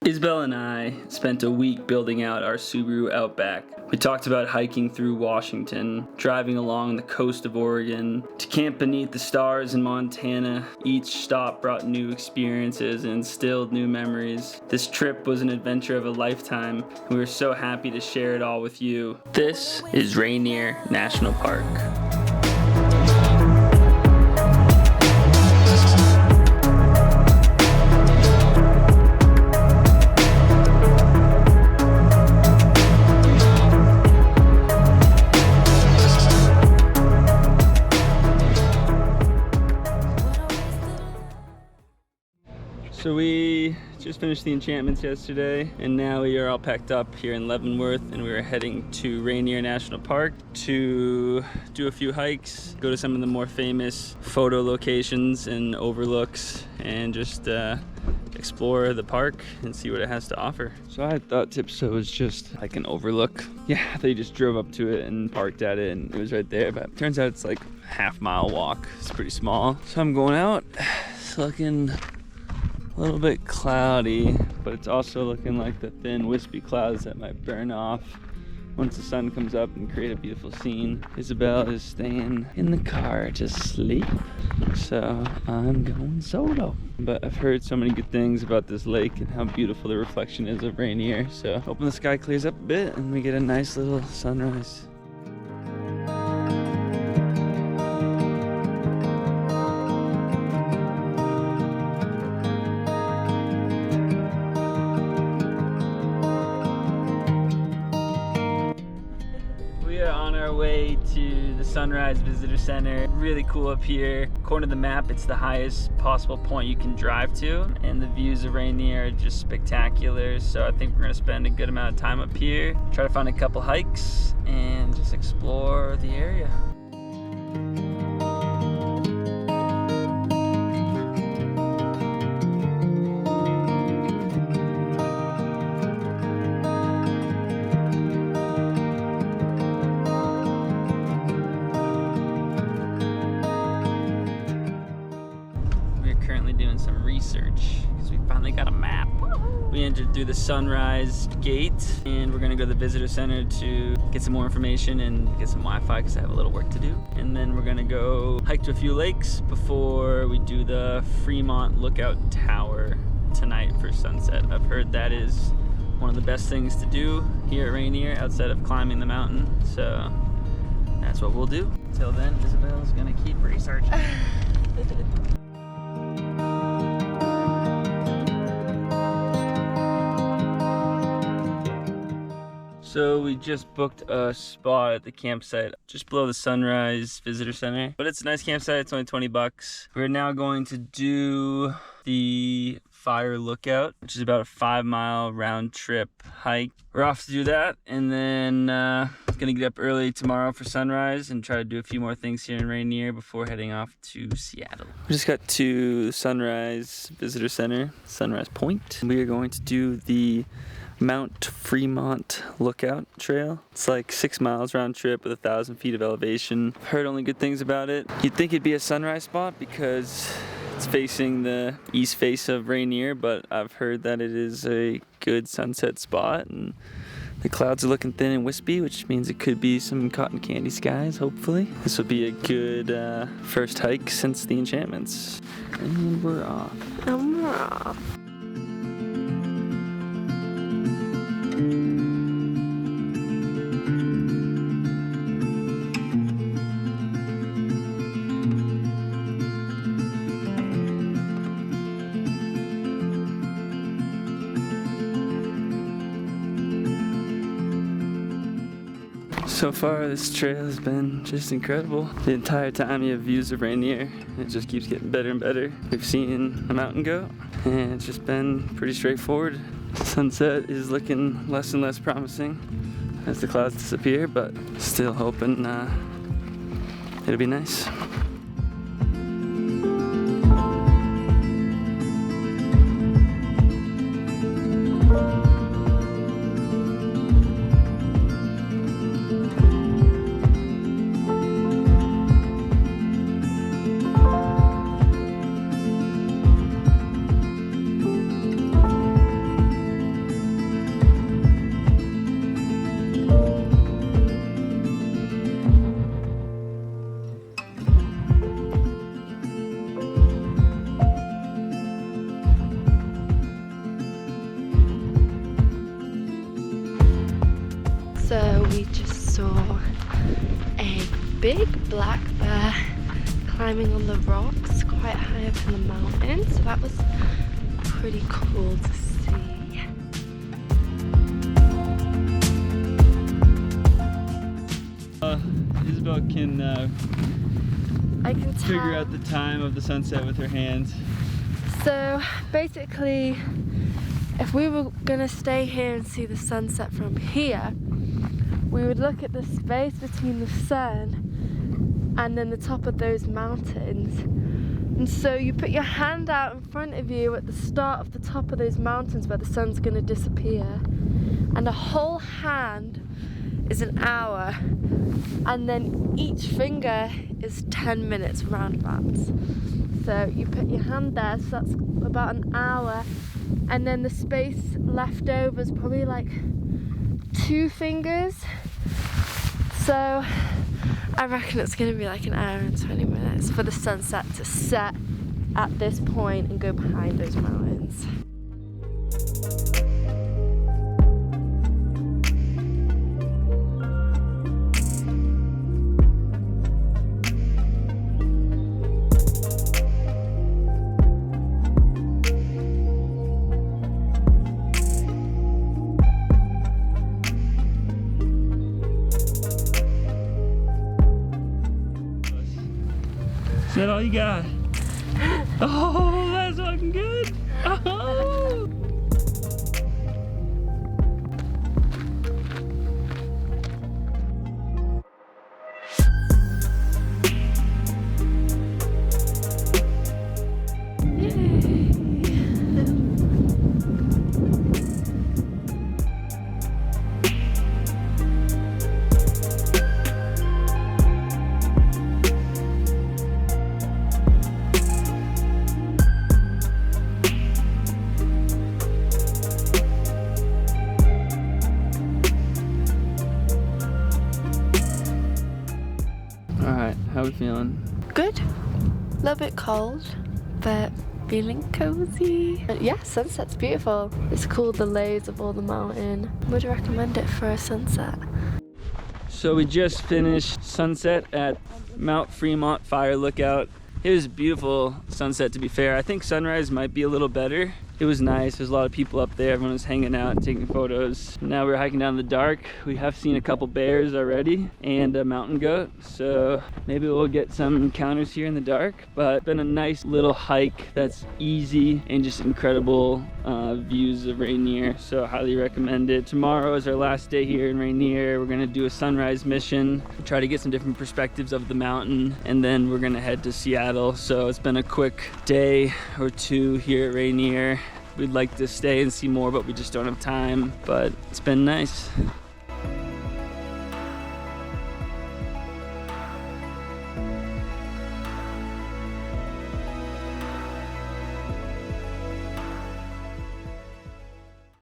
Isabel and I spent a week building out our Subaru Outback. We talked about hiking through Washington, driving along the coast of Oregon, to camp beneath the stars in Montana. Each stop brought new experiences and instilled new memories. This trip was an adventure of a lifetime, and we were so happy to share it all with you. This is Rainier National Park. So we just finished the enchantments yesterday, and now we are all packed up here in Leavenworth, and we are heading to Rainier National Park to do a few hikes, go to some of the more famous photo locations and overlooks, and just explore the park and see what it has to offer. So I thought Tipsoo was just like an overlook. Yeah, I thought you just drove up to it and parked at it and it was right there, but it turns out it's like a half-mile walk. It's pretty small. So I'm going out. It's looking a little bit cloudy, but it's also looking like the thin wispy clouds that might burn off once the sun comes up and create a beautiful scene. Isabel is staying in the car to sleep, so I'm going solo. But I've heard so many good things about this lake and how beautiful the reflection is of Rainier, so hoping the sky clears up a bit and we get a nice little sunrise. Way to the Sunrise Visitor Center. Really cool up here. According to the map, it's the highest possible point you can drive to, and the views of Rainier are just spectacular. So I think we're gonna spend a good amount of time up here, try to find a couple hikes, and just explore the area. Doing some research because we finally got a map. We entered through the Sunrise Gate, and we're gonna go to the visitor center to get some more information and get some Wi-Fi because I have a little work to do. And then we're gonna go hike to a few lakes before we do the Freemont Lookout Tower tonight for sunset. I've heard that is one of the best things to do here at Rainier outside of climbing the mountain, so that's what we'll do. Until then, Isabel's gonna keep researching. So we just booked a spot at the campsite just below the Sunrise Visitor Center. But it's a nice campsite, it's only 20 bucks. We're now going to do the Fire Lookout, which is about a 5-mile round trip hike. We're off to do that, and then gonna get up early tomorrow for sunrise and try to do a few more things here in Rainier before heading off to Seattle. We just got to the Sunrise Visitor Center, Sunrise Point. We are going to do the Mount Freemont Lookout Trail. It's like 6 miles round trip with 1,000 feet of elevation. I've heard only good things about it. You'd think it'd be a sunrise spot because it's facing the east face of Rainier, but I've heard that it is a good sunset spot, and the clouds are looking thin and wispy, which means it could be some cotton candy skies, hopefully. This will be a good first hike since the enchantments. And we're off. And we're off. So far, this trail has been just incredible. The entire time you have views of Rainier, it just keeps getting better and better. We've seen a mountain goat, and it's just been pretty straightforward. Sunset is looking less and less promising as the clouds disappear, but still hoping it'll be nice. we just saw a big black bear climbing on the rocks quite high up in the mountain, so that was pretty cool to see. Isabel can I can figure out the time of the sunset with her hands. So basically, if we were gonna stay here and see the sunset from here, we would look at the space between the sun and then the top of those mountains. And so you put your hand out in front of you at the start of the top of those mountains where the sun's gonna disappear, and a whole hand is an hour, and then each finger is 10 minutes roundabouts. So you put your hand there, so that's about an hour, and then the space left over is probably like 2 fingers. So I reckon it's gonna be like an hour and 20 minutes for the sunset to set at this point and go behind those mountains. Is that all you got? Oh, that's fucking good! Oh. Alright, how we feeling? Good. A little bit cold, but feeling cozy. Yeah, sunset's beautiful. It's cool, the layers of all the mountain. Would recommend it for a sunset. So we just finished sunset at Mount Freemont Fire Lookout. It was a beautiful sunset, to be fair. I think sunrise might be a little better. It was nice. There's a lot of people up there. Everyone was hanging out, taking photos. Now we're hiking down in the dark. We have seen a couple bears already and a mountain goat. So maybe we'll get some encounters here in the dark. But it's been a nice little hike that's easy and just incredible views of Rainier. So I highly recommend it. Tomorrow is our last day here in Rainier. We're gonna do a sunrise mission, try to get some different perspectives of the mountain, and then we're gonna head to Seattle. So it's been a quick day or two here at Rainier. We'd like to stay and see more, but we just don't have time. But it's been nice.